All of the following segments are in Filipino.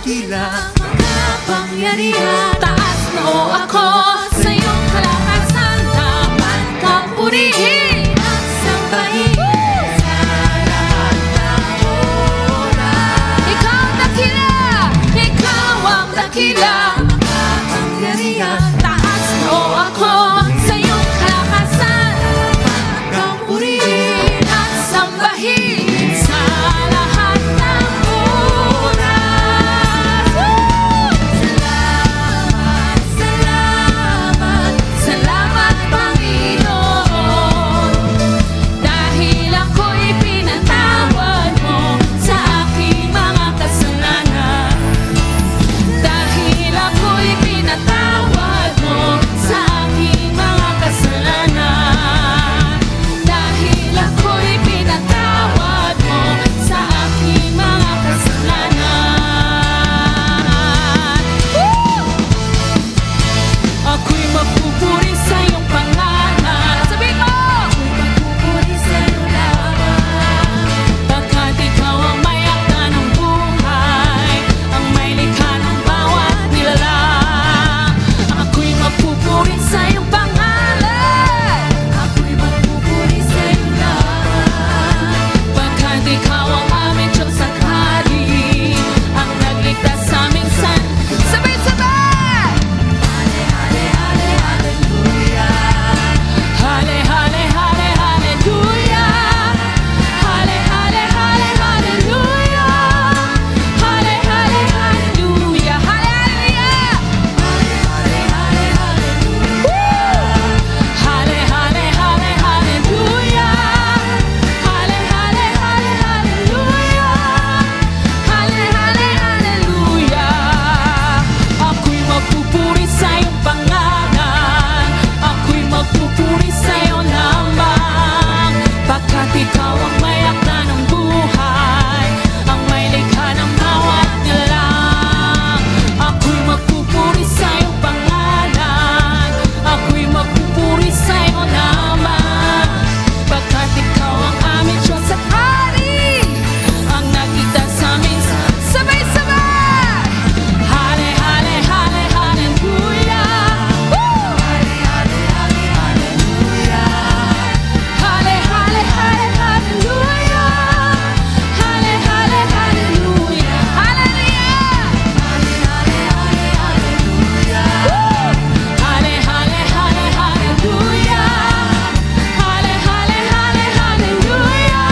dakilang makapangyarihan. Taas mo ako sa iyong kalakasan, dapat kang purihin at sambahin sa lahat ng oras. Ikaw dakila, ikaw ang dakilang makapangyarihan. Taas mo ako sa iyong kalakasan, dapat kang purihin at sambahin sa lahat ng oras. Salamat, salamat, salamat Panginoon, dahil ako'y pinatawad mo sa aking mga kasalanan. Dahil ako'y pinatawad mo sa aking mga kasalanan. Dahil ako'y pinatawad mo sa aking mga kasalanan. Ako'y magpupuri sa iyong pangalan. Sabi ko! Ako'y magpupuri sa iyo lamang, pagkat ikaw ang may akda ng buhay, ang may likha ng bawat nilalang. Ako'y magpupuri sa iyong pangalan. Ako'y magpupuri sa iyo lamang, pagkat ikaw ang aming Diyos at Hari, ang nagligtas sa aming san. Sabay-sabay! Hale, hale, hale, hallelujah. Hale, hale, hale, hallelujah. Hale, hale, hale, hallelujah. Hale, hale, hallelujah. Hallelujah. Hale, hale, hale, hallelujah. Hale, hale, hale, hallelujah. Hale, hale, hale, hallelujah. Hale, hale, hallelujah. Ako'y magpupuri sa iyong pangalan. Ako'y magpupuri sa iyo lamang, pagkat ikaw ang may akda ng buhay, ang may likha ng bawat nilalang. Ako'y magpupuri sa iyong pangalan. Ako'y magpupuri sa iyo lamang, pagkat ikaw ang aming Diyos at Hari, ang nagligtas sa amin. Sabay-sabay! Hale, hale, hale, hallelujah. Woo! Hale, hale, hale, hallelujah. Hale, hale, hale, hallelujah. Hale, hale, hallelujah. Hallelujah. Hale, hale, hale, hallelujah. Woo! Hale, hale, hale, hallelujah. Hale, hale, hale, hallelujah.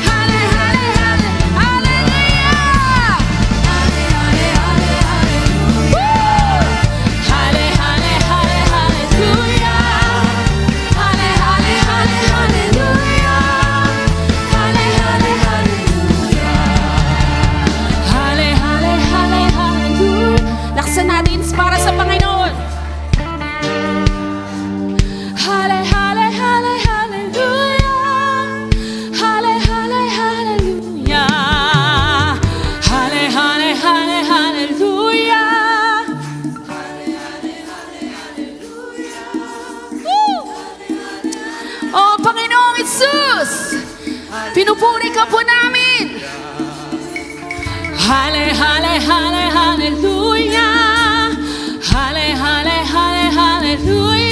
Hale, hale, hale, hallelujah. Hale, hale, hale, hallelujah. Woo! Hale, hale, hale, hallelujah. Hale, hale, hale, hallelujah. Hale, hale, hallelujah. Hale, hale, hale, hallelujah. Laksan natin para sa Panginoon. Hale, hale, hale, hallelujah. Hale, hale, hallelujah. Hale, hale, hale, hallelujah. Woo! Oh, Panginoong Jesus, pinupuri ka po namin. Hale, hale, hale, hallelujah. Hale, hale, hale, hallelujah.